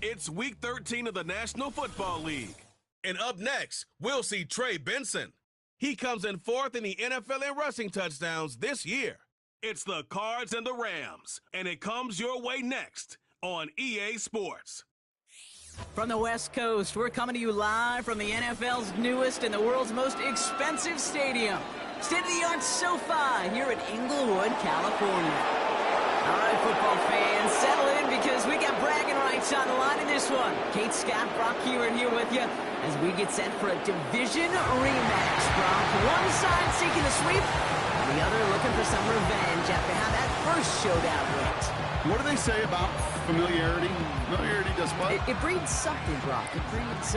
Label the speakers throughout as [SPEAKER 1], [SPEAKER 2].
[SPEAKER 1] It's Week 13 of the National Football League. And up next, we'll see Trey Benson. He comes in fourth in the NFL in rushing touchdowns this year. It's the Cards and the Rams, and it comes your way next on EA Sports.
[SPEAKER 2] From the West Coast, we're coming to you live from the NFL's newest and the world's most expensive stadium, state-of-the-art SoFi here in Inglewood, California. All right, football fans, settle in because we got bragging rights on the line in this one. Kate, Scott, Brock Hewitt here with you as we get set for a division rematch. Brock, one side seeking a sweep, and the other looking for some revenge after how that first showdown went.
[SPEAKER 3] What do they say about familiarity? Familiarity does what?
[SPEAKER 2] It breeds something, Brock. It breeds,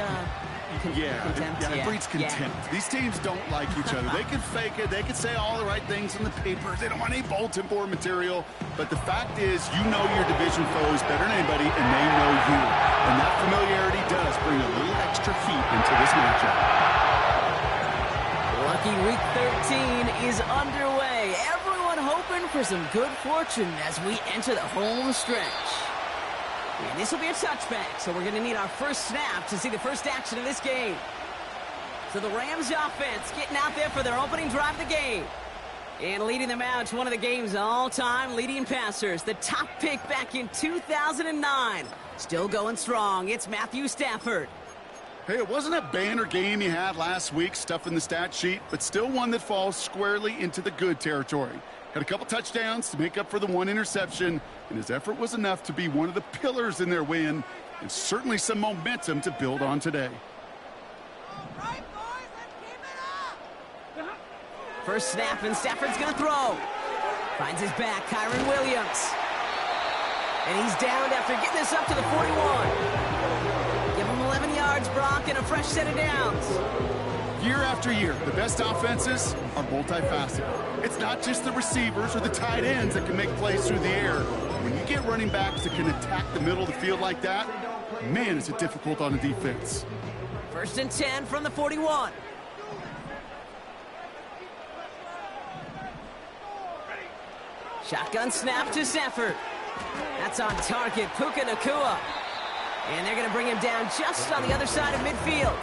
[SPEAKER 2] contempt.
[SPEAKER 3] It breeds contempt.
[SPEAKER 2] Yeah.
[SPEAKER 3] These teams don't like each other. They can fake it. They can say all the right things in the papers. They don't want any bulletin board material. But the fact is, you know your division foes better than anybody, and they know you. And that familiarity does bring a little extra heat into this matchup.
[SPEAKER 2] Lucky Week 13 is underway. Everyone hoping for some good fortune as we enter the home stretch. And this will be a touchback, so we're going to need our first snap to see the first action of this game. So the Rams offense getting out there for their opening drive of the game. And leading them out to one of the game's all-time leading passers, the top pick back in 2009. Still going strong, it's Matthew Stafford.
[SPEAKER 3] Hey, it wasn't a banner game you had last week, stuff in the stat sheet, but still one that falls squarely into the good territory. Had a couple touchdowns to make up for the one interception, and his effort was enough to be one of the pillars in their win, and certainly some momentum to build on today.
[SPEAKER 4] All right, boys, let's keep it up.
[SPEAKER 2] First snap, and Stafford's going to throw. Finds his back, Kyron Williams. And he's downed after getting this up to the 41. Give him 11 yards, Brock, and a fresh set of downs.
[SPEAKER 3] Year after year, the best offenses are multifaceted. It's not just the receivers or the tight ends that can make plays through the air. When you get running backs that can attack the middle of the field like that, man, is it difficult on a defense.
[SPEAKER 2] First and 10 from the 41. Shotgun snap to Stafford. That's on target, Puka Nacua. And they're going to bring him down just on the other side of midfield.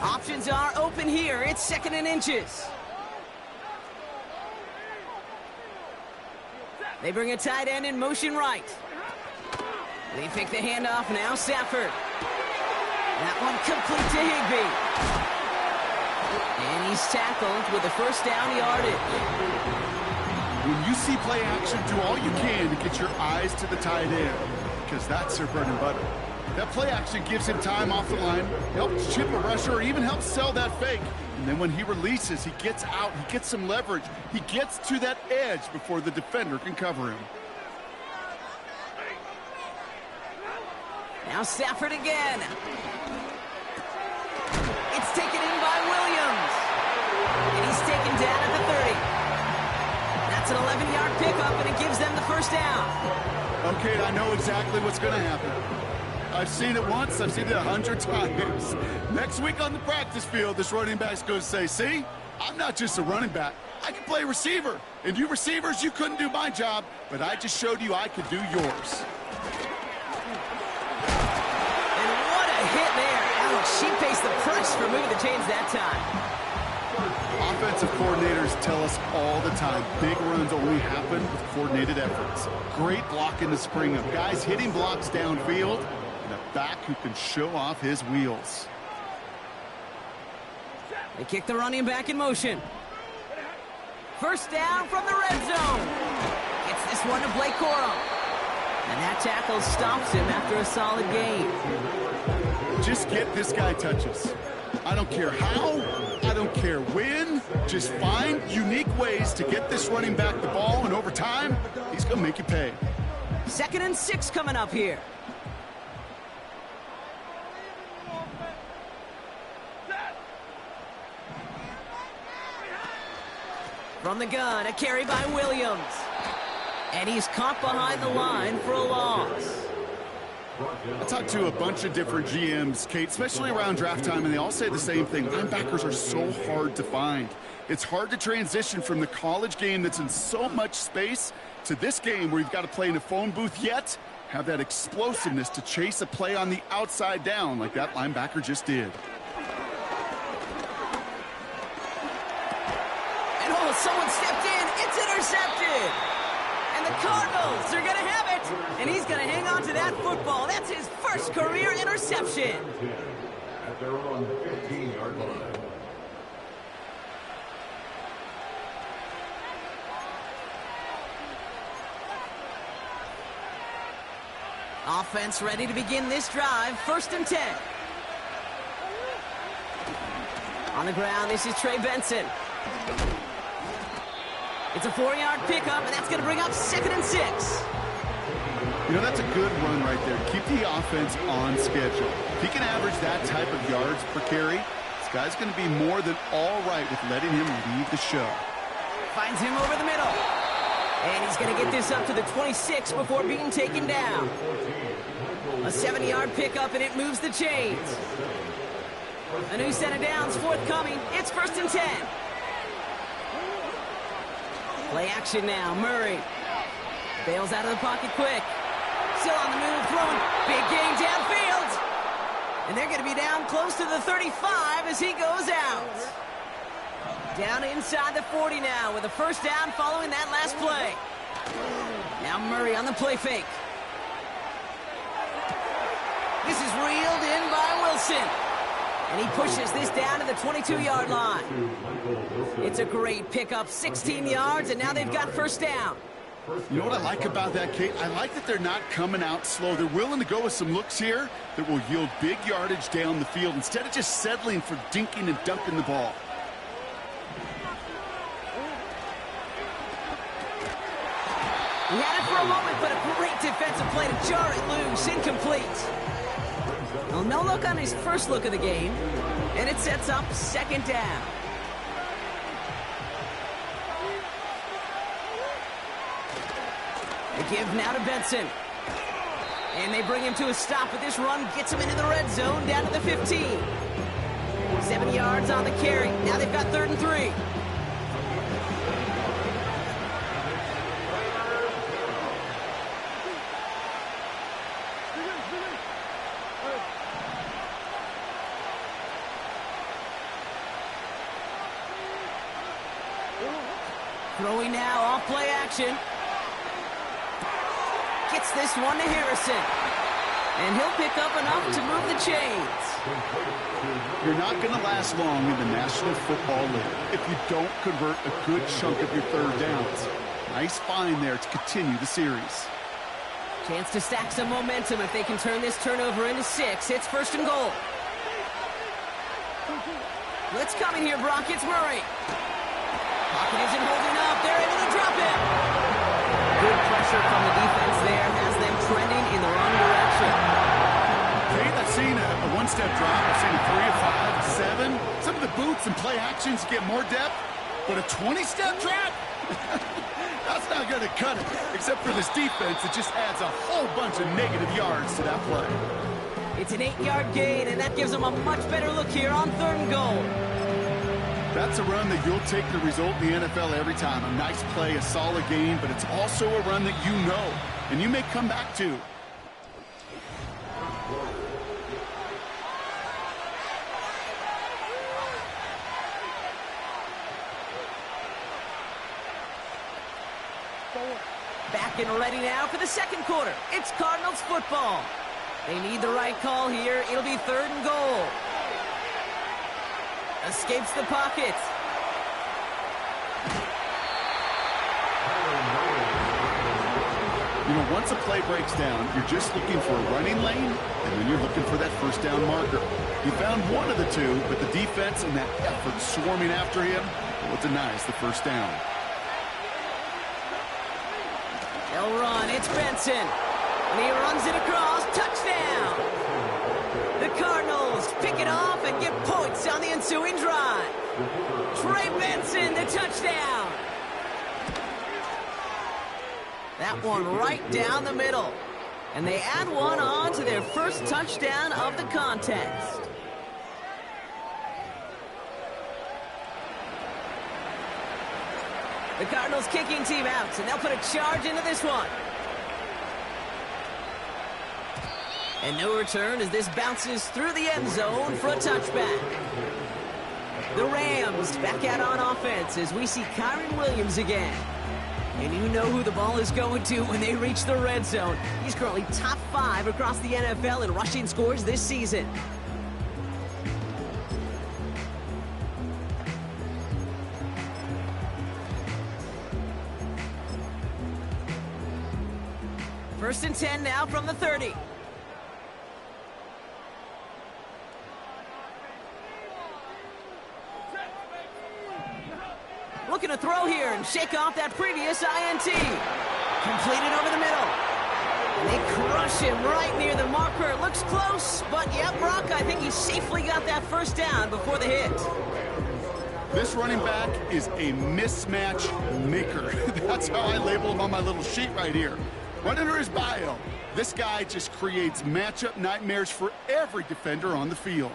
[SPEAKER 2] Options are open here. It's second and inches. They bring a tight end in motion right. They pick the handoff now, Stafford. That one complete to Higbee. And he's tackled with the first down yardage.
[SPEAKER 3] When you see play action, do all you can to get your eyes to the tight end, because that's their bread and butter. That play action gives him time off the line, helps chip a rusher, or even helps sell that fake. And then when he releases, he gets out, he gets some leverage. He gets to that edge before the defender can cover him.
[SPEAKER 2] Now Stafford again. It's taken in by Williams. And he's taken down at the 30. That's an 11-yard pickup, and it gives them the first down.
[SPEAKER 3] Okay, I know exactly what's going to happen. I've seen it once, I've seen it 100 times. Next week on the practice field, this running back's going to say, see, I'm not just a running back. I can play receiver. And you receivers, you couldn't do my job, but I just showed you I could do yours.
[SPEAKER 2] Hit there. Ouch, she faced the press for moving the chains that time.
[SPEAKER 3] Offensive coordinators tell us all the time, big runs only happen with coordinated efforts. Great blocking to spring up. Guys hitting blocks downfield, and a back who can show off his wheels.
[SPEAKER 2] They kick the running back in motion. First down from the red zone. Gets this one to Blake Corum. And that tackle stops him after a solid gain.
[SPEAKER 3] Just get this guy touches. I don't care how, I don't care when. Just find unique ways to get this running back the ball, and over time, he's going to make you pay.
[SPEAKER 2] Second and 6 coming up here. From the gun, a carry by Williams. And he's caught behind the line for a loss.
[SPEAKER 3] I talked to a bunch of different GMs, Kate, especially around draft time, and they all say the same thing. Linebackers are so hard to find. It's hard to transition from the college game that's in so much space to this game where you've got to play in a phone booth, yet have that explosiveness to chase a play on the outside down like that linebacker just did.
[SPEAKER 2] And oh, someone stepped in. It's intercepted. And the Cardinals are going to have it. And he's going to hang on to that football. That's his first career interception.
[SPEAKER 5] At their own 15-yard line.
[SPEAKER 2] Offense ready to begin this drive. 1st and 10. On the ground, this is Trey Benson. It's a 4-yard pickup, and that's going to bring up 2nd and 6.
[SPEAKER 3] You know, that's a good run right there. Keep the offense on schedule. If he can average that type of yards per carry, this guy's going to be more than all right with letting him lead the show.
[SPEAKER 2] Finds him over the middle. And he's going to get this up to the 26 before being taken down. A 7-yard pickup, and it moves the chains. A new set of downs forthcoming. It's 1st and 10. Play action now. Murray bails out of the pocket quick. Still on the move, throwing. Big gain downfield. And they're going to be down close to the 35 as he goes out. Down inside the 40 now with a 1st down following that last play. Now Murray on the play fake. This is reeled in by Wilson. And he pushes this down to the 22-yard line. It's a great pickup, 16 yards, and now they've got 1st down.
[SPEAKER 3] You know what I like about that, Kate? I like that they're not coming out slow. They're willing to go with some looks here that will yield big yardage down the field instead of just settling for dinking and dunking the ball.
[SPEAKER 2] He had it for a moment, but a great defensive play to jar it loose, incomplete. Well, no look on his first look of the game, and it sets up 2nd down. The give now to Benson. And they bring him to a stop, but this run gets him into the red zone down to the 15. 7 yards on the carry. Now they've got 3rd and 3. Throwing now off play action. Gets this one to Harrison. And he'll pick up enough to move the chains.
[SPEAKER 3] You're not going to last long in the National Football League if you don't convert a good chunk of your 3rd downs. Nice find there to continue the series.
[SPEAKER 2] Chance to stack some momentum if they can turn this turnover into 6. It's 1st and goal. Blitz coming here, Brock. It's Murray. Pocket isn't holding up. They're able to drop it. Good pressure from the defense there has them trending in the wrong direction.
[SPEAKER 3] Kate, I've seen a 1-step drop. I've seen a 3, a 5, a 7. Some of the boots and play actions get more depth, but a 20-step drop? That's not going to cut it, except for this defense that just adds a whole bunch of negative yards to that play.
[SPEAKER 2] It's an 8-yard gain, and that gives them a much better look here on 3rd and goal.
[SPEAKER 3] That's a run that you'll take the result in the NFL every time. A nice play, a solid game, but it's also a run that you know, and you may come back to.
[SPEAKER 2] Back and ready now for the 2nd quarter. It's Cardinals football. They need the right call here. It'll be 3rd and goal. Escapes the pocket.
[SPEAKER 3] You know, once a play breaks down, you're just looking for a running lane, and then you're looking for that 1st down marker. He found one of the two, but the defense and that effort swarming after him, well, denies the 1st down.
[SPEAKER 2] They'll run. It's Benson. And he runs it across. Touchdown. The Cardinals pick it off and get points on the ensuing drive. Trey Benson, the touchdown. That one right down the middle. And they add one on to their first touchdown of the contest. The Cardinals kicking team out, and they'll put a charge into this one. And no return as this bounces through the end zone for a touchback. The Rams back out on offense as we see Kyron Williams again. And you know who the ball is going to when they reach the red zone. He's currently top 5 across the NFL in rushing scores this season. First and 10 now from the 30. Looking to throw here and shake off that previous INT. Completed over the middle. And they crush him right near the marker. It looks close, but yeah, Brock, I think he safely got that first down before the hit.
[SPEAKER 3] This running back is a mismatch maker. That's how I label him on my little sheet right here. Right under his bio, this guy just creates matchup nightmares for every defender on the field.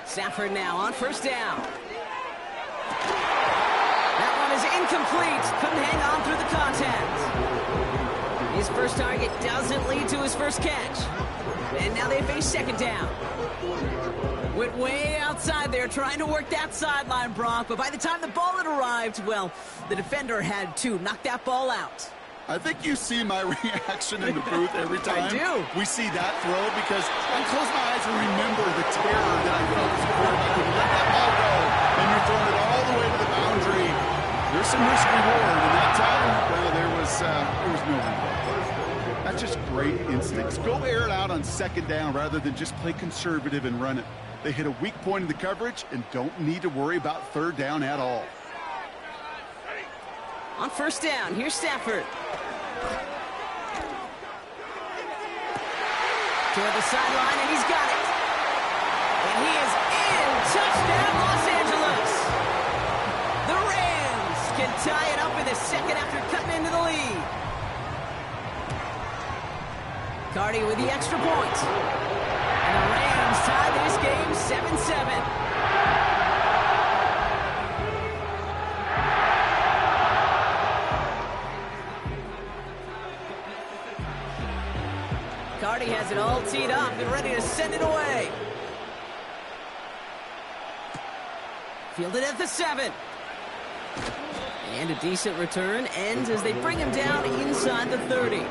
[SPEAKER 2] Stafford now on first down. That one is incomplete. Couldn't hang on through the contact. His first target doesn't lead to his first catch. And now they face second down. Went way outside there trying to work that sideline, Brock. But by the time the ball had arrived, well, the defender had to knock that ball out.
[SPEAKER 3] I think you see my reaction in the booth every time
[SPEAKER 2] I do.
[SPEAKER 3] we see that throw, because I close my eyes and remember the terror that I felt as a quarterback when you let that ball go and you're throwing it all the way to the boundary. There's some risk reward, and that time, well, there was no reward. That's just great instincts. Go air it out on second down rather than just play conservative and run it. They hit a weak point in the coverage and don't need to worry about third down at all.
[SPEAKER 2] On first down, here's Stafford. Toward the sideline, and he's got it. And he is in. Touchdown, Los Angeles. The Rams can tie it up in the second after cutting into the lead. Cardi with the extra point. And the Rams tie this game 7-7. Cardi has it all teed up and ready to send it away. Fielded at the 7. And a decent return ends as they bring him down inside the 30.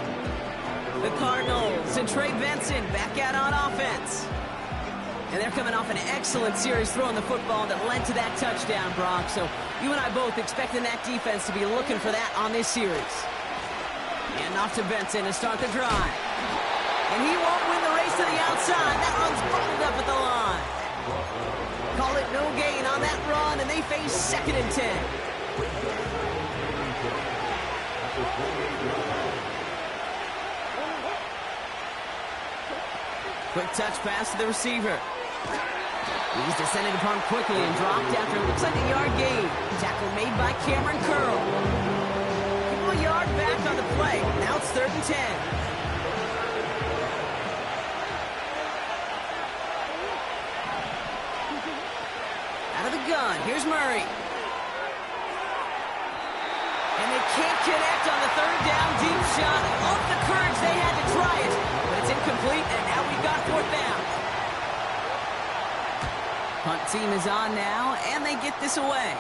[SPEAKER 2] The Cardinals and Trey Benson back out on offense. And they're coming off an excellent series throwing the football that led to that touchdown, Brock. So you and I both expecting that defense to be looking for that on this series. And off to Benson to start the drive. And he won't win the race to the outside. That run's bottled up at the line. Call it no gain on that run, and they face second and 10. Quick touch pass to the receiver. He's descended upon quickly and dropped after it looks like a yard gain. Tackle made by Cameron Curl. A yard back on the play. Now it's third and 10. Out of the gun, here's Murray. And they can't connect on the third down deep shot. Off the courage, they had to try it. But it's incomplete, and now we've got fourth down. Punt team is on now, and they get this away.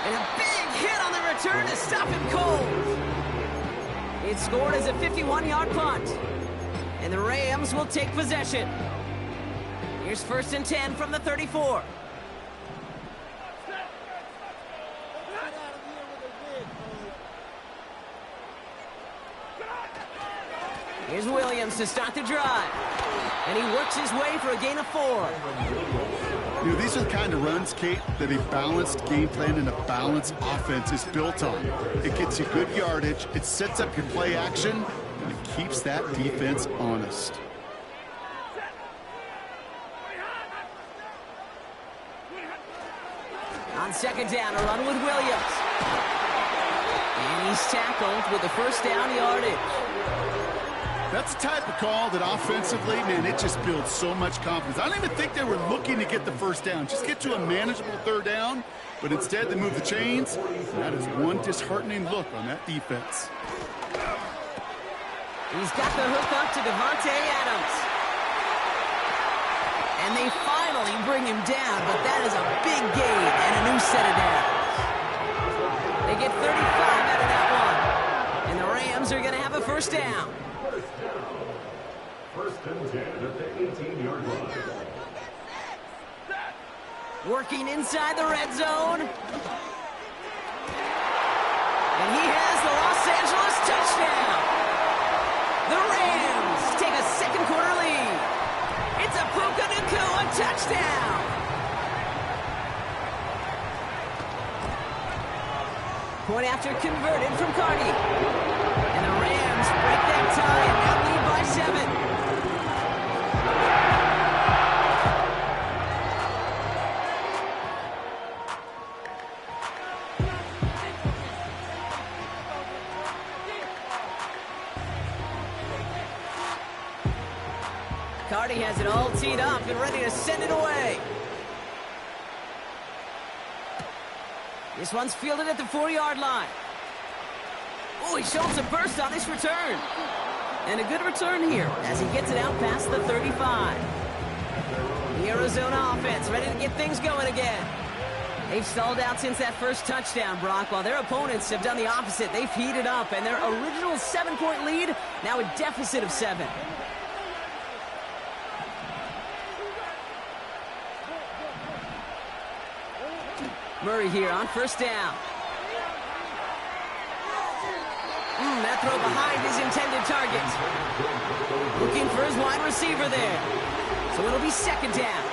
[SPEAKER 2] And a big hit on the return to stop him cold. It's scored as a 51-yard punt. And the Rams will take possession. Here's first and 10 from the 34. Here's Williams to start the drive. And he works his way for a gain of 4.
[SPEAKER 3] You know, these are the kind of runs, Kate, that a balanced game plan and a balanced offense is built on. It gets you good yardage, it sets up your play action, and it keeps that defense honest.
[SPEAKER 2] On second down, a run with Williams. And he's tackled with the first down yardage.
[SPEAKER 3] That's the type of call that offensively, man, it just builds so much confidence. I don't even think they were looking to get the first down. Just get to a manageable third down, but instead they move the chains. And that is one disheartening look on that defense.
[SPEAKER 2] He's got the hook up to Devontae Adams. And they finally bring him down, but that is a big gain and a new set of downs. They get 35 out of that one. And the Rams are going to have a first down.
[SPEAKER 5] First and 10 at the 18-yard line.
[SPEAKER 2] Working inside the red zone. And he has the Los Angeles touchdown. The Rams take a second quarter lead. It's a Puka Nacua touchdown. Point after converted from Cardi. And the Rams break that tie and now lead by 7. Cardi has it all teed up and ready to send it away. This one's fielded at the 4-yard line. Oh, he shows some burst on this return. And a good return here as he gets it out past the 35. The Arizona offense ready to get things going again. They've stalled out since that first touchdown, Brock, while their opponents have done the opposite. They've heated up, and their original 7-point lead, now a deficit of 7. Murray here on first down. That throw behind his intended target. Looking for his wide receiver there. So it'll be second down.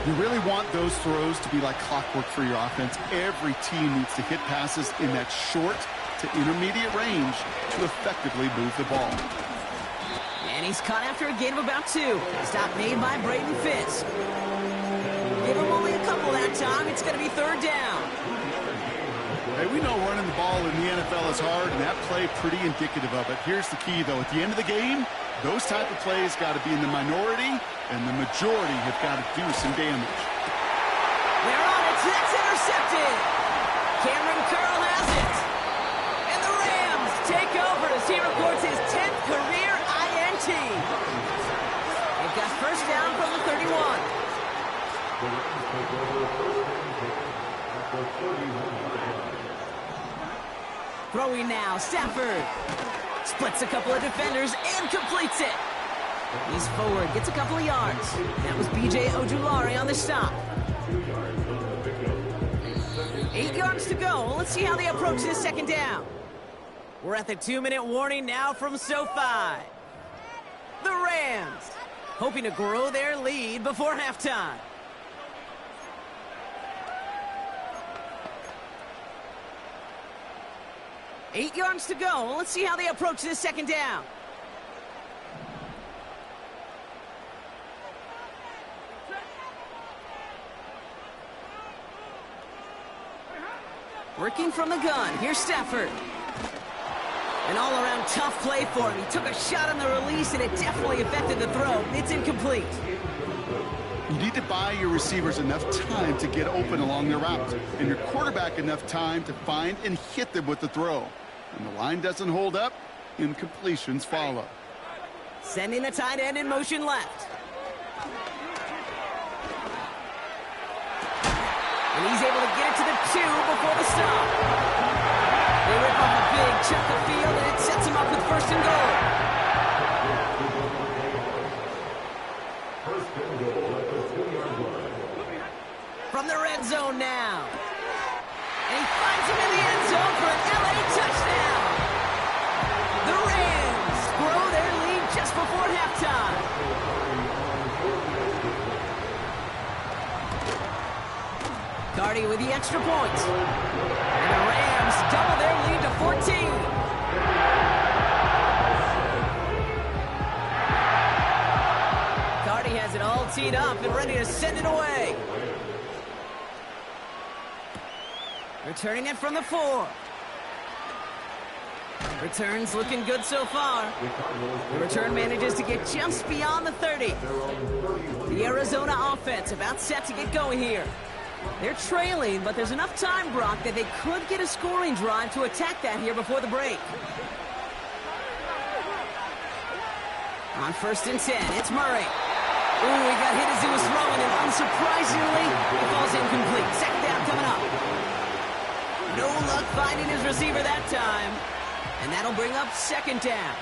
[SPEAKER 3] You really want those throws to be like clockwork for your offense. Every team needs to hit passes in that short to intermediate range to effectively move the ball.
[SPEAKER 2] And he's caught after a gain of about 2. Stop made by Braden Fisk. Give him only a couple that time. It's going to be third down.
[SPEAKER 3] Hey, we know running the ball in the NFL is hard, and that play pretty indicative of it. Here's the key, though. At the end of the game, those type of plays got to be in the minority, and the majority have got to do some damage.
[SPEAKER 2] They're on it. That's intercepted. Cameron Curl has it. And the Rams take over as he records his 10th career INT. They've got first down from the 31.
[SPEAKER 5] The Rams take over first and 10 at the 31-yard line.
[SPEAKER 2] Throwing now, Stafford. Splits a couple of defenders and completes it. He's forward, gets a couple of yards. That was B.J. Ojulari on the stop. 8 yards to go. Let's see how they approach this second down. We're at the 2-minute warning now from SoFi. The Rams hoping to grow their lead before halftime. Eight yards to go. Let's see how they approach this second down. Working from the gun. Here's Stafford. An all-around tough play for him. He took a shot on the release, and it definitely affected the throw. It's incomplete.
[SPEAKER 3] You need to buy your receivers enough time to get open along their route, and your quarterback enough time to find and hit them with the throw. When the line doesn't hold up, incompletions follow.
[SPEAKER 2] Sending the tight end in motion left. And he's able to get it to the 2 before the stop. They rip off a big chunk of field, and it sets him up with first and goal.
[SPEAKER 5] First and goal at the 2-yard line.
[SPEAKER 2] From the red zone now. And he finds him in the end zone for an LA touchdown. The Rams grow their lead just before halftime. Cardi with the extra point. And the Rams double their lead to 14. Cardi has it all teed up and ready to send it away. Returning it from the 4. Returns looking good so far. The return manages to get just beyond the 30. The Arizona offense about set to get going here. They're trailing, but there's enough time, Brock, that they could get a scoring drive to attack that here before the break. On 1st and 10, it's Murray. Ooh, he got hit as he was throwing, and unsurprisingly, it falls incomplete. Second down coming up. No luck finding his receiver that time. And that'll bring up 2nd down.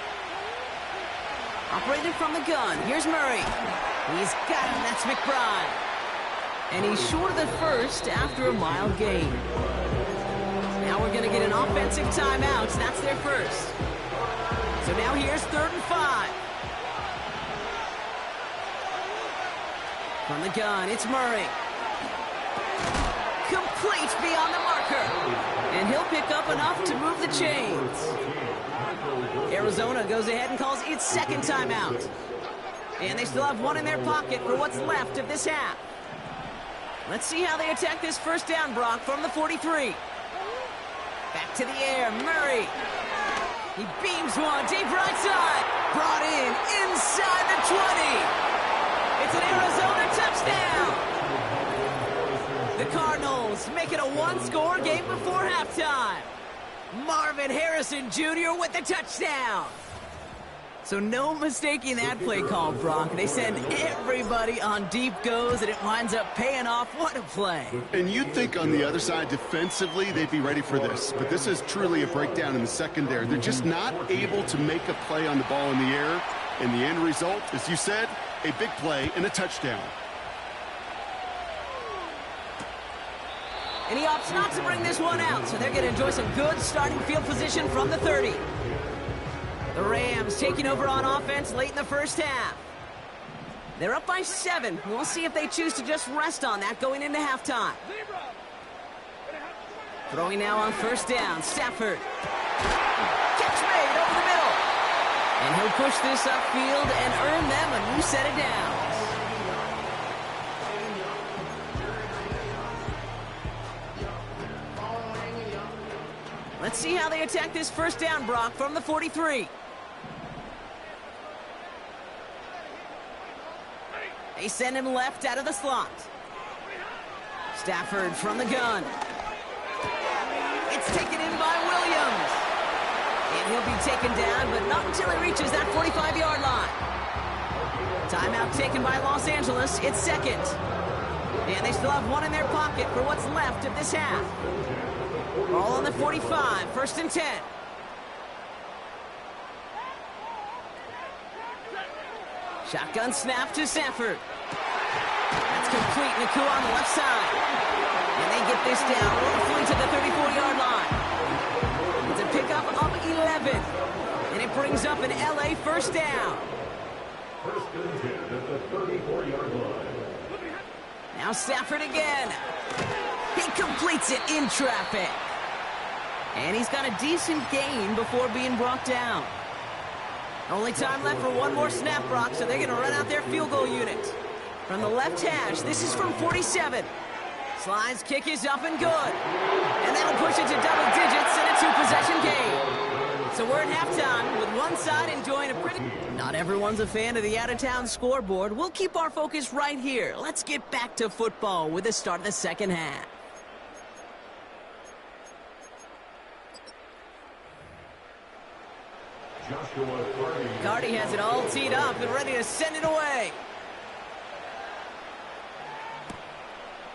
[SPEAKER 2] Operated from the gun. Here's Murray. He's got him. That's McBride. And he's short of the 1st after a mild gain. Now we're going to get an offensive timeout. That's their 1st. So now here's 3rd and 5. From the gun, it's Murray. Complete beyond the marker. And he'll pick up enough to move the chains. Arizona goes ahead and calls its 2nd timeout. And they still have one in their pocket for what's left of this half. Let's see how they attack this 1st down, Brock, from the 43. Back to the air, Murray. He beams one, deep right side. Brought in, inside the 20. It's an Arizona touchdown. The Cardinals make it a 1-score game before halftime. Marvin Harrison Jr. with the touchdown. So no mistaking that play call, Brock. They send everybody on deep goes, and it winds up paying off. What a play.
[SPEAKER 3] And you'd think on the other side, defensively, they'd be ready for this. But this is truly a breakdown in the secondary. They're just not able to make a play on the ball in the air. And the end result, as you said, a big play and a touchdown.
[SPEAKER 2] And he opts not to bring this one out, so they're going to enjoy some good starting field position from the 30. The Rams taking over on offense late in the 1st half. They're up by 7. We'll see if they choose to just rest on that going into halftime. Throwing now on 1st down, Stafford. Catch made over the middle. And he'll push this upfield and earn them a new set of downs. Let's see how they attack this 1st down, Brock, from the 43. They send him left out of the slot. Stafford from the gun. It's taken in by Williams. And he'll be taken down, but not until he reaches that 45-yard line. Timeout taken by Los Angeles. It's 2nd. And they still have one in their pocket for what's left of this half. Ball on the 45, 1st and 10. Shotgun snap to Stafford. That's complete. Naku on the left side. And they get this down roughly to the 34-yard line. It's a pickup of 11. And it brings up an LA 1st down.
[SPEAKER 5] 1st and 10 at the 34-yard line.
[SPEAKER 2] Now Stafford again. He completes it in traffic. And he's got a decent gain before being brought down. Only time left for one more snap, Brock, so they're going to run out their field goal unit. From the left hash, this is from 47. Slides kick is up and good. And that'll push it to double digits and a 2-possession game. So we're at halftime with one side enjoying a pretty... Not everyone's a fan of the out-of-town scoreboard. We'll keep our focus right here. Let's get back to football with the start of the 2nd half. Cardi has it all teed up and ready to send it away.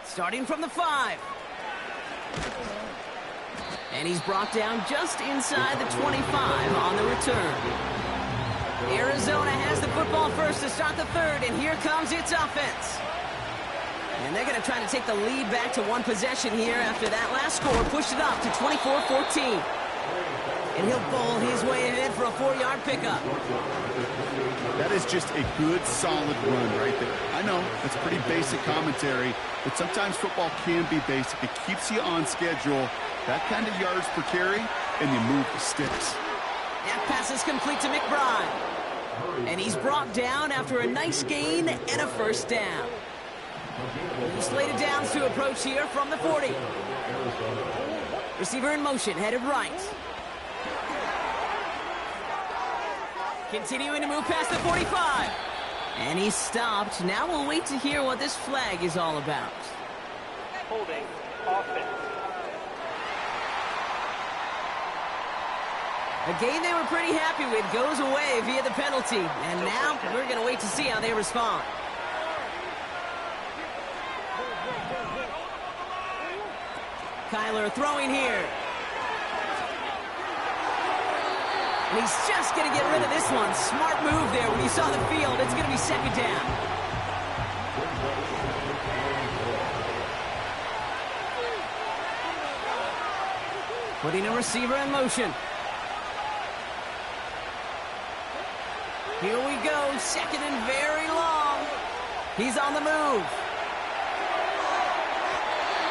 [SPEAKER 2] Starting from the 5. And he's brought down just inside the 25 on the return. Arizona has the football first to start the 3rd, and here comes its offense. And they're going to try to take the lead back to one possession here after that last score pushed it up to 24-14. And he'll bowl his way ahead for a 4-yard pickup.
[SPEAKER 3] That is just a good, solid run right there. I know, it's pretty basic commentary, but sometimes football can be basic. It keeps you on schedule, that kind of yards per carry, and you move the sticks.
[SPEAKER 2] That pass is complete to McBride. And he's brought down after a nice gain and a 1st down. slated downs to approach here from the 40. Receiver in motion, headed right. Continuing to move past the 45. And he's stopped. Now we'll wait to hear what this flag is all about.
[SPEAKER 6] Holding offense.
[SPEAKER 2] A game they were pretty happy with goes away via the penalty. And now we're going to wait to see how they respond. Kyler throwing here. And he's just going to get rid of this one. Smart move there when he saw the field. It's going to be second down. Putting a receiver in motion. Here we go. Second and very long. He's on the move.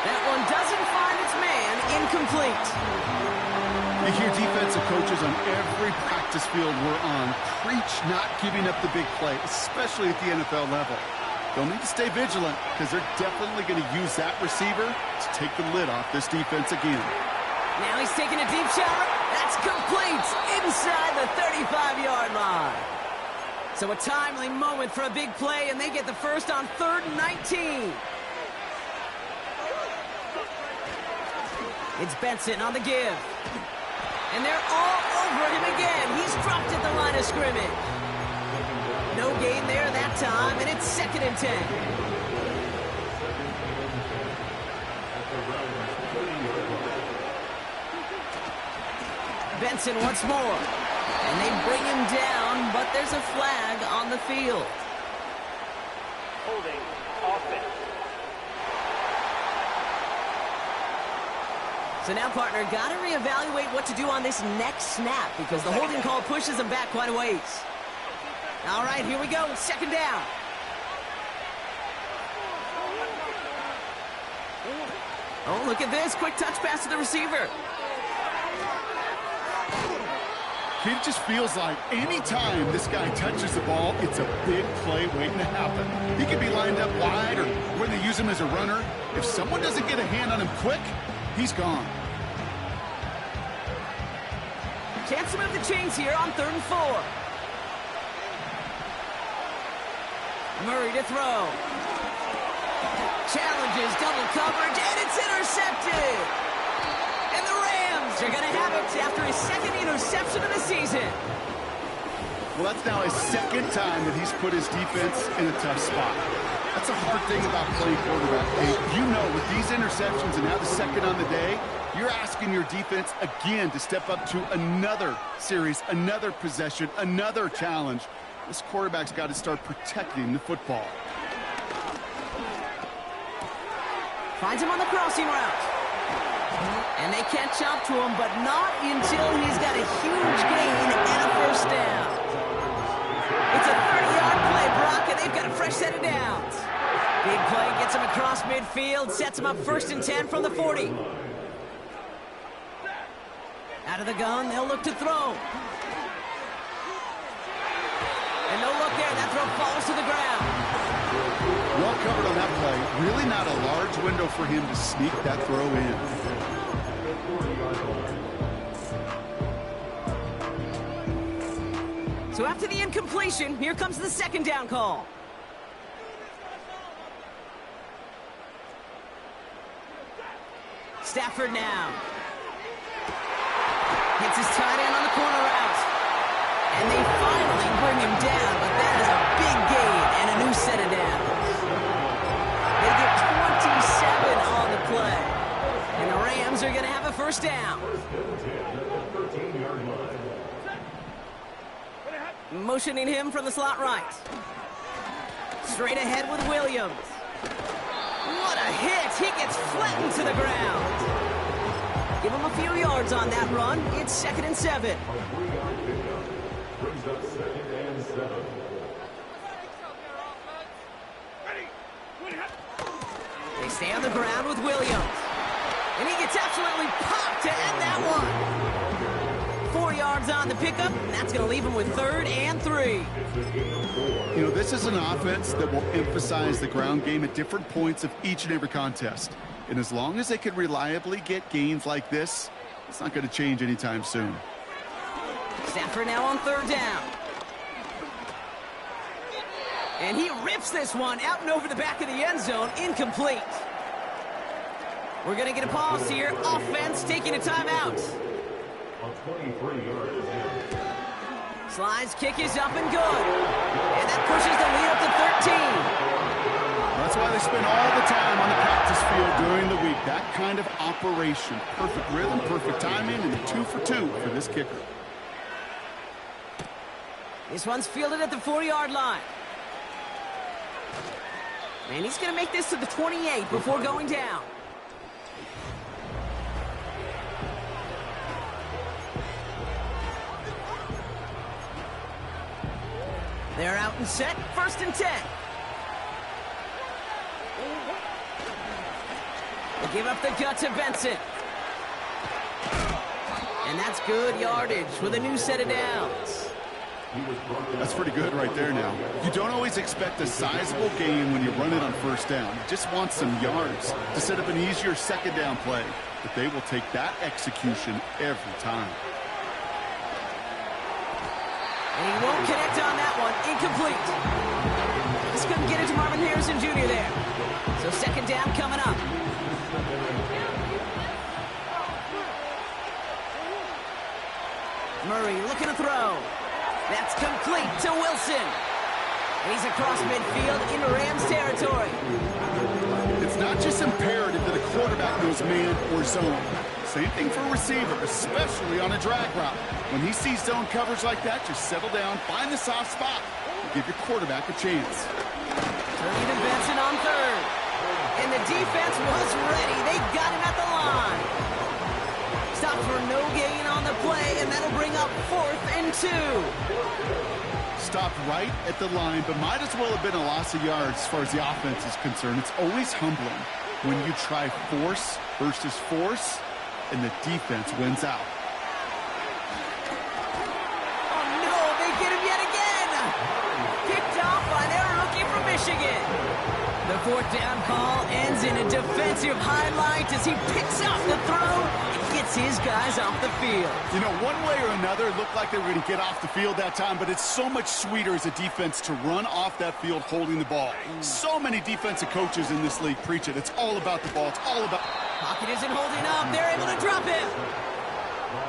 [SPEAKER 2] That one doesn't find its man. Incomplete.
[SPEAKER 3] You hear defensive coaches on every practice field we're on preach not giving up the big play, especially at the NFL level. They'll need to stay vigilant because they're definitely going to use that receiver to take the lid off this defense again.
[SPEAKER 2] Now he's taking a deep shot. That's complete inside the 35-yard line. So a timely moment for a big play, and they get the first on 3rd and 19. It's Benson on the give. And they're all over him again. He's dropped at the line of scrimmage. No gain there that time, and it's 2nd and 10. Benson once more. And they bring him down, but there's a flag on the field.
[SPEAKER 6] Holding offense.
[SPEAKER 2] So now, partner, got to reevaluate what to do on this next snap because the holding call pushes them back quite a ways. All right, here we go. 2nd down. Oh, look at this. Quick touch pass to the receiver.
[SPEAKER 3] It just feels like any time this guy touches the ball, it's a big play waiting to happen. He could be lined up wide or when they use him as a runner. If someone doesn't get a hand on him quick, he's gone.
[SPEAKER 2] Chance to move the chains here on 3rd and 4. Murray to throw. Challenges double coverage, and it's intercepted. And the Rams are going to have it after his 2nd interception of the season.
[SPEAKER 3] Well, that's now his 2nd time that he's put his defense in a tough spot. That's a hard thing about playing quarterback. Hey, you know, with these interceptions and now the 2nd on the day, you're asking your defense again to step up to another series, another possession, another challenge. This quarterback's got to start protecting the football.
[SPEAKER 2] Finds him on the crossing route. And they catch up to him, but not until he's got a huge gain and a 1st down. It's a 30-yard play, Brock, and they've got a fresh set of downs. Big play gets him across midfield, sets him up 1st and 10 from the 40. Out of the gun, they'll look to throw. And no look there, that throw falls to the ground.
[SPEAKER 3] Well covered on that play. Really not a large window for him to sneak that throw in.
[SPEAKER 2] So after the incompletion, here comes the 2nd down call. Stafford now. Hits his tight end on the corner route. And they finally bring him down, but that is a big gain and a new set of downs. They get 27 on the play. And the Rams are going to have a 1st down. Motioning him from the slot right. Straight ahead with Williams. What a hit! He gets flattened to the ground. Give him a few yards on that run. It's 2nd and 7.
[SPEAKER 5] Brings up 2nd and 7.
[SPEAKER 2] They stay on the ground with Williams. And he gets absolutely popped to end that one. 4 yards yards on the pickup, and that's going to leave him with 3rd and 3.
[SPEAKER 3] You know, this is an offense that will emphasize the ground game at different points of each and every contest. And as long as they can reliably get gains like this, it's not going to change anytime soon.
[SPEAKER 2] Stafford now on 3rd down. And he rips this one out and over the back of the end zone, incomplete. We're going to get a pause here. Offense taking a timeout.
[SPEAKER 5] On 23 yards.
[SPEAKER 2] Slide's kick is up and good. And that pushes the lead up to 13.
[SPEAKER 3] That's why they spend all the time on the practice field during the week. That kind of operation. Perfect rhythm, perfect timing, and a 2 for 2 for this kicker.
[SPEAKER 2] This one's fielded at the 40-yard line. And he's going to make this to the 28 before going down. They're out and set. 1st and 10. They give up the gut to Benson. And that's good yardage with a new set of downs.
[SPEAKER 3] That's pretty good right there now. You don't always expect a sizable gain when you run it on 1st down. You just want some yards to set up an easier 2nd down play. But they will take that execution every time.
[SPEAKER 2] And he won't connect on that one. Incomplete. Just couldn't get it to Marvin Harrison Jr. there. So 2nd down coming up. Murray looking to throw. That's complete to Wilson. And he's across midfield into Rams territory.
[SPEAKER 3] It's not just imperative that a quarterback knows man or zone. Same thing for a receiver, especially on a drag route. When he sees zone coverage like that, just settle down, find the soft spot, and give your quarterback a chance.
[SPEAKER 2] Turning to Benson on 3rd. And the defense was ready. They got him at the line. Stopped for no gain on the play, and that'll bring up 4th and 2.
[SPEAKER 3] Stopped right at the line, but might as well have been a loss of yards as far as the offense is concerned. It's always humbling when you try force versus force, and the defense wins out.
[SPEAKER 2] Oh, no, they get him yet again. Picked off by their rookie from Michigan. The 4th down call ends in a defensive highlight as he picks off the throw and gets his guys off the field.
[SPEAKER 3] You know, one way or another, it looked like they were going to get off the field that time, but it's so much sweeter as a defense to run off that field holding the ball. So many defensive coaches in this league preach it. It's all about the ball. It's all about...
[SPEAKER 2] Pocket isn't holding up. They're able to drop him.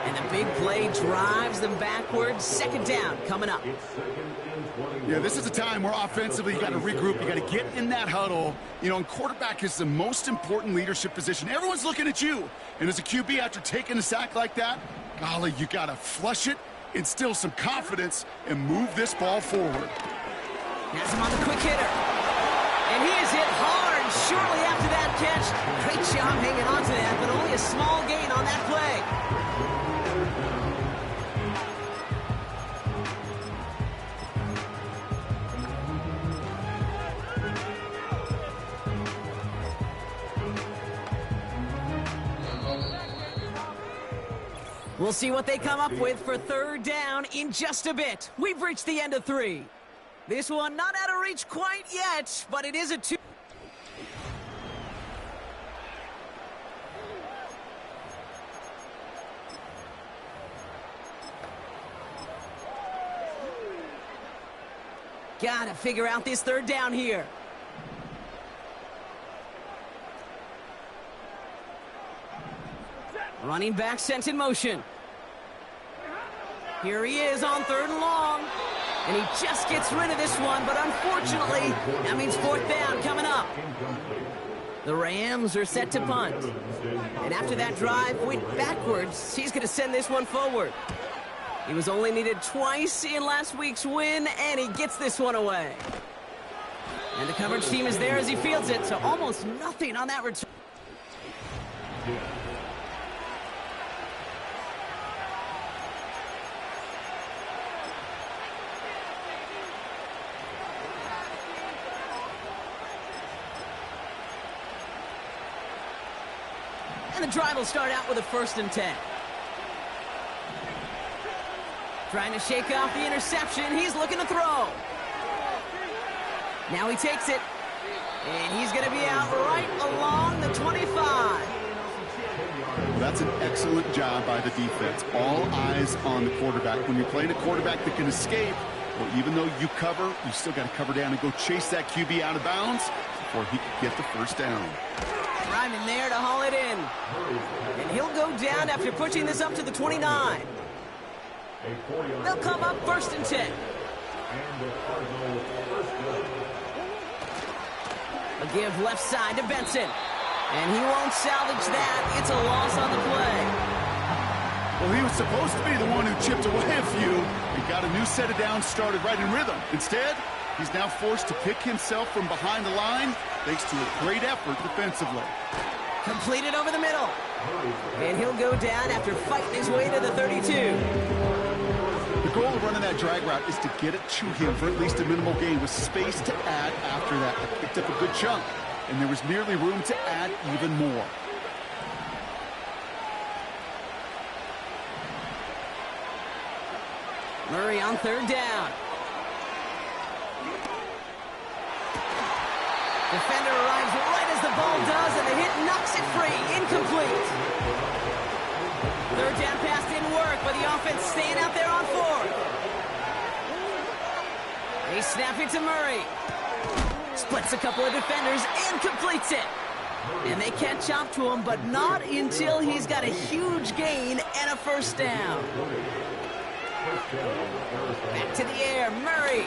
[SPEAKER 2] And the big play drives them backwards. 2nd down coming up.
[SPEAKER 3] Yeah, this is a time where offensively you got to regroup. You got to get in that huddle. You know, and quarterback is the most important leadership position. Everyone's looking at you. And as a QB, after taking a sack like that, golly, you got to flush it, instill some confidence, and move this ball forward.
[SPEAKER 2] Has him on the quick hitter. And he is hit hard shortly after that catch. Great job hanging on to that, but only a small gain on that play. We'll see what they come up with for 3rd down in just a bit. We've reached the end of 3. This one not out of reach quite yet, but it is a 2. Gotta figure out this 3rd down here. Running back sent in motion. Here he is on 3rd and long. And he just gets rid of this one, but unfortunately, that means 4th down coming up. The Rams are set to punt. And after that drive went backwards, he's going to send this one forward. He was only needed twice in last week's win, and he gets this one away. And the coverage team is there as he fields it, so almost nothing on that return. And the drive will start out with a 1st and 10. Trying to shake off the interception. He's looking to throw. Now he takes it. And he's going to be out right along the 25.
[SPEAKER 3] Well, that's an excellent job by the defense. All eyes on the quarterback. When you're playing a quarterback that can escape, well, even though you cover, you still got to cover down and go chase that QB out of bounds before he can get the first down.
[SPEAKER 2] Ryman there to haul it in. And he'll go down after pushing this up to the 29. They'll come up 1st and 10. A give left side to Benson. And he won't salvage that. It's a loss on the play.
[SPEAKER 3] Well, he was supposed to be the one who chipped away a few and got a new set of downs started right in rhythm. Instead, he's now forced to pick himself from behind the line thanks to a great effort defensively.
[SPEAKER 2] Completed over the middle. And he'll go down after fighting his way to the 32.
[SPEAKER 3] The goal of running that drag route is to get it to him for at least a minimal gain with space to add after that. They picked up a good chunk, and there was nearly room to add even more.
[SPEAKER 2] Murray on 3rd down. Defender arrives right as the ball does, and the hit knocks it free. Incomplete. 3rd down pass didn't work, but the offense staying out there on 4th. They snap it to Murray. Splits a couple of defenders and completes it. And they catch up to him, but not until he's got a huge gain and a 1st down. Back to the air, Murray.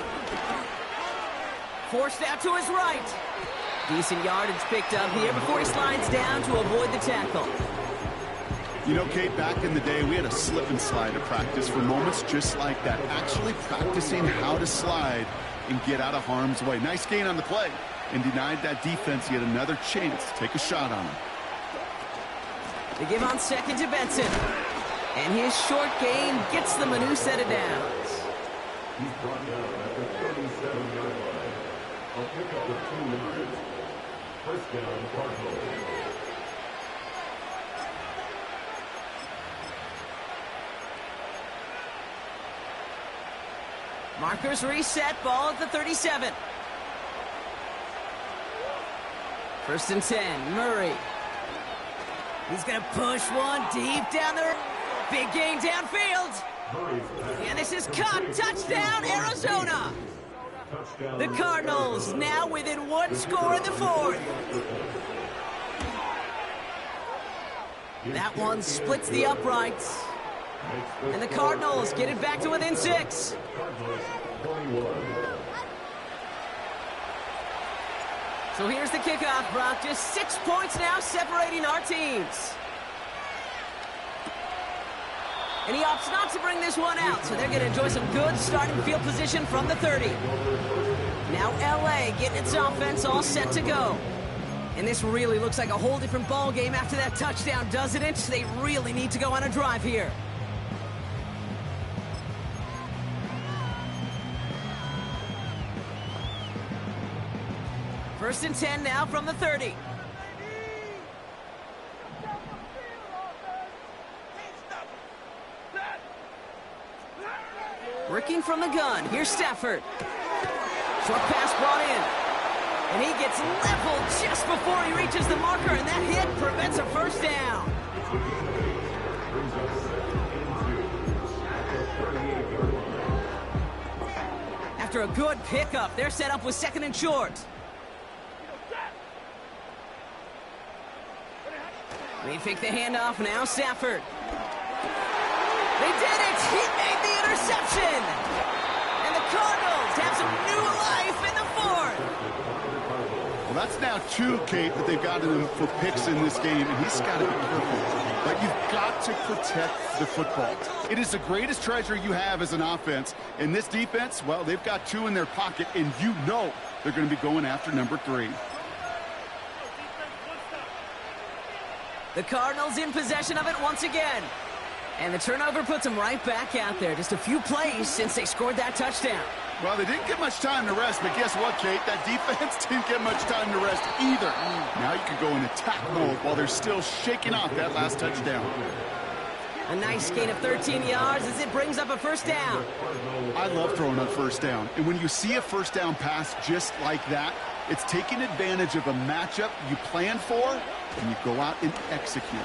[SPEAKER 2] Forced out to his right. Decent yardage picked up here before he slides down to avoid the tackle.
[SPEAKER 3] You know, Kate, back in the day, we had a slip and slide at practice for moments just like that. Actually practicing how to slide and get out of harm's way. Nice gain on the play, and denied that defense yet another chance to take a shot on him.
[SPEAKER 2] They give on 2nd to Benson. And his short gain gets them a new set of downs.
[SPEAKER 5] He's brought down at the 37-yard line. I'll pick up the 2 yards. 1st down, Cardinals.
[SPEAKER 2] Markers reset, ball at the 37. 1st and 10, Murray. He's going to push one deep down there. Big gain downfield. And this is caught. Touchdown, Arizona. The Cardinals now within 1 score in the 4th. That one splits the uprights. And the Cardinals get it back to within 6. So here's the kickoff, Brock. Just 6 points now separating our teams. And he opts not to bring this one out, so they're going to enjoy some good starting field position from the 30. Now LA getting its offense all set to go. And this really looks like a whole different ball game after that touchdown, doesn't it? They really need to go on a drive here. First and 10 now from the 30. Working from the gun. Here's Stafford. Short pass brought in. And he gets leveled just before he reaches the marker, and that hit prevents a 1st down. After a good pickup, they're set up with 2nd and short. They fake the handoff now, Stafford. They did it! He made the interception! And the Cardinals have some new life in the 4th.
[SPEAKER 3] Well, that's now 2, Kate, that they've gotten him for picks in this game, and he's got to be careful. But you've got to protect the football. It is the greatest treasure you have as an offense. And this defense, well, they've got 2 in their pocket, and you know they're going to be going after number 3.
[SPEAKER 2] The Cardinals in possession of it once again. And the turnover puts them right back out there. Just a few plays since they scored that touchdown.
[SPEAKER 3] Well, they didn't get much time to rest, but guess what, Kate? That defense didn't get much time to rest either. Now you can go in attack mode while they're still shaking off that last touchdown.
[SPEAKER 2] A nice gain of 13 yards as it brings up a first down.
[SPEAKER 3] I love throwing on first down. And when you see a first down pass just like that, it's taking advantage of a matchup you plan for, and you go out and execute.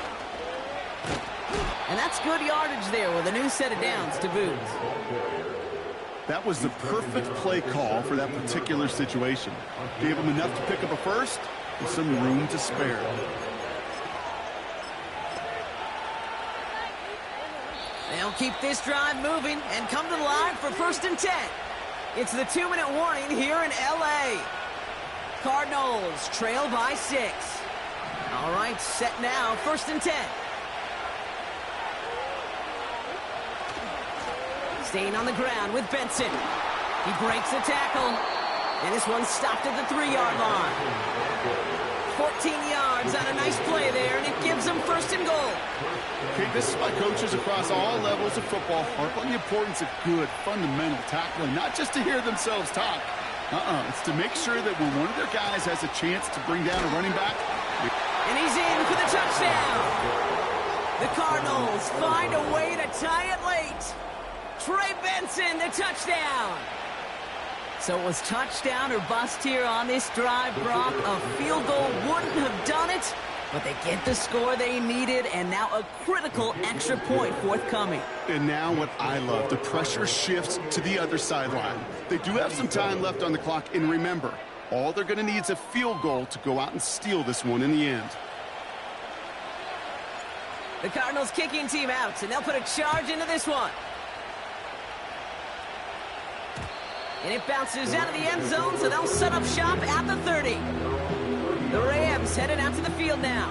[SPEAKER 2] And that's good yardage there with a new set of downs to boot.
[SPEAKER 3] That was the perfect play call for that particular situation. Gave them enough to pick up a first with some room to spare.
[SPEAKER 2] They'll keep this drive moving and come to the line for 1st and 10. It's the 2-minute warning here in L.A. Cardinals trail by 6. All right, set now, 1st and 10. Staying on the ground with Benson. He breaks a tackle, and this one's stopped at the 3-yard line. 14 yards on a nice play there, and it gives them 1st and goal.
[SPEAKER 3] Okay, this is why coaches across all levels of football harp on the importance of good, fundamental tackling, not just to hear themselves talk. It's to make sure that when one of their guys has a chance to bring down a running back.
[SPEAKER 2] And he's in for the touchdown. The Cardinals find a way to tie it late. Trey Benson, the touchdown. So it was touchdown or bust here on this drive, Brock. A field goal wouldn't have done it, but they get the score they needed, and now a critical extra point forthcoming.
[SPEAKER 3] And now what I love, the pressure shifts to the other sideline. They do have some time left on the clock, and remember, all they're going to need is a field goal to go out and steal this one in the end.
[SPEAKER 2] The Cardinals kicking team out, and they'll put a charge into this one. And it bounces out of the end zone, so they'll set up shop at the 30. The Rams headed out to the field now.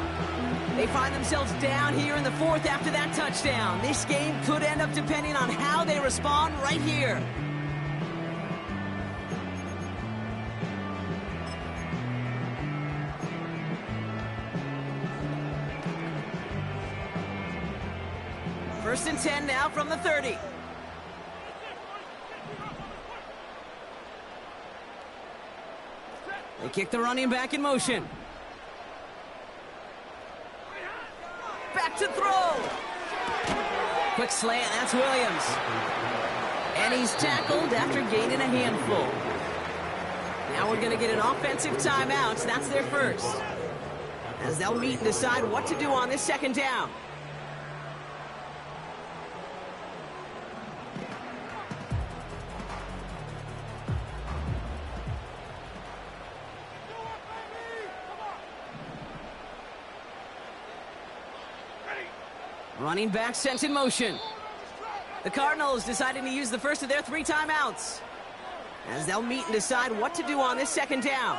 [SPEAKER 2] They find themselves down here in the 4th after that touchdown. This game could end up depending on how they respond right here. First and 10 now from the 30. They kick the running back in motion. Back to throw. Quick slant, that's Williams. And he's tackled after gaining a handful. Now we're going to get an offensive timeout. That's their first. As they'll meet and decide what to do on this 2nd down. Running back sent in motion. The Cardinals deciding to use the first of their 3 timeouts, as they'll meet and decide what to do on this 2nd down.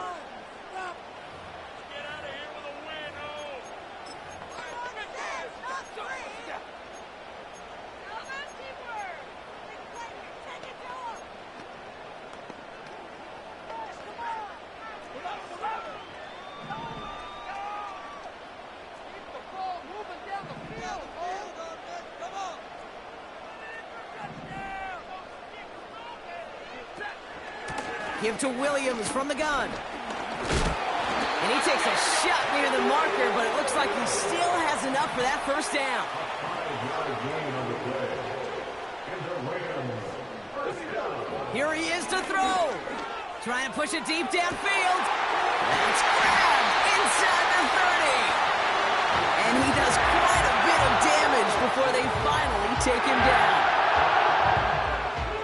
[SPEAKER 2] Give to Williams from the gun. And he takes a shot near the marker, but it looks like he still has enough for that 1st down. Here he is to throw. Trying to push it deep downfield. That's grabbed inside the 30. And he does quite a bit of damage before they finally take him down.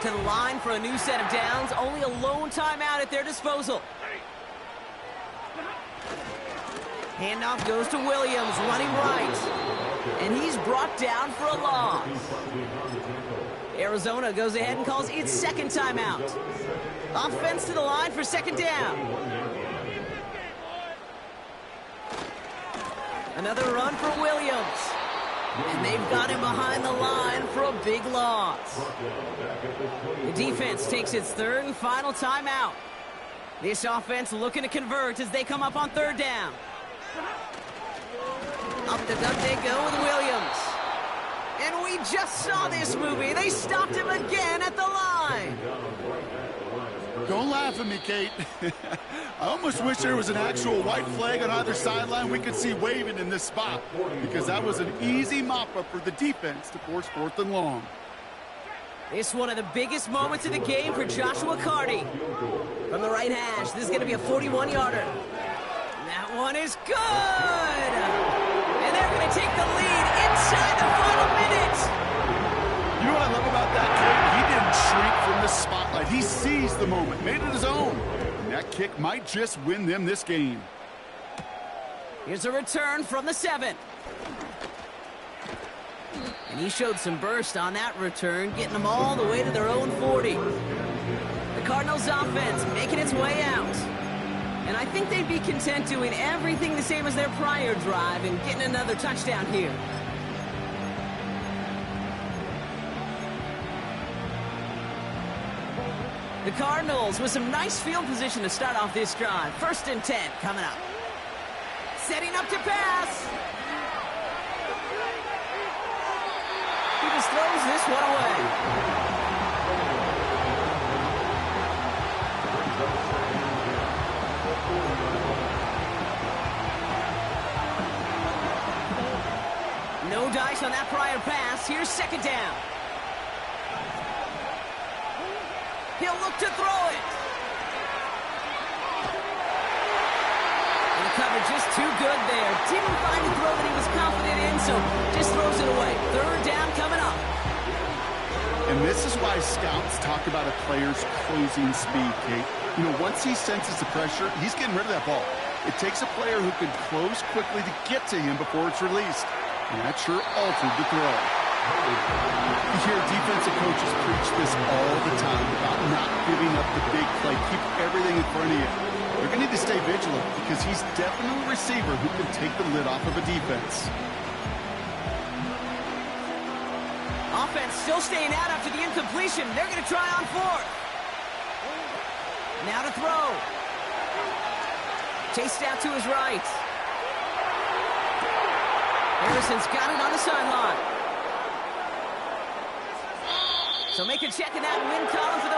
[SPEAKER 2] To the line for a new set of downs. Only a lone timeout at their disposal. Handoff goes to Williams, running right. And he's brought down for a loss. Arizona goes ahead and calls its 2nd timeout. Offense to the line for 2nd down. Another run for Williams. And they've got him behind the line for a big loss. The defense takes its 3rd and final timeout. This offense looking to convert as they come up on 3rd down. Up the gut they go with Williams. And we just saw this movie. They stopped him again at the line.
[SPEAKER 3] Don't laugh at me, Kate. I almost wish there was an actual white flag on either sideline we could see waving in this spot, because that was an easy mop-up for the defense to force 4th and long.
[SPEAKER 2] It's one of the biggest moments of the game for Joshua Carty. From the right hash, this is going to be a 41-yarder. That one is good! And they're going to take the lead inside the final minute.
[SPEAKER 3] You know what I love about that kick? He didn't shrink from the spotlight. He seized the moment, made it his own. And that kick might just win them this game.
[SPEAKER 2] Here's a return from the 7. And he showed some burst on that return, getting them all the way to their own 40. The Cardinals offense making its way out. And I think they'd be content doing everything the same as their prior drive and getting another touchdown here. The Cardinals with some nice field position to start off this drive. 1st and 10 coming up. Setting up to pass. He just throws this one away. No dice on that prior pass. Here's 2nd down. He'll look to throw it. And the coverage just too good there. Didn't find a throw that he was confident in, so just throws it away. 3rd down coming up.
[SPEAKER 3] And this is why scouts talk about a player's closing speed, Kate. You know, once he senses the pressure, he's getting rid of that ball. It takes a player who can close quickly to get to him before it's released. And that sure altered the throw. You hear defensive coaches preach this all the time about not giving up the big play. Keep everything in front of you. You're going to need to stay vigilant because he's definitely a receiver who can take the lid off of a defense.
[SPEAKER 2] Offense still staying out after the incompletion. They're going to try on 4th. Now to throw. Chased out to his right. Harrison's got it on the sideline. So make a check in that win column for the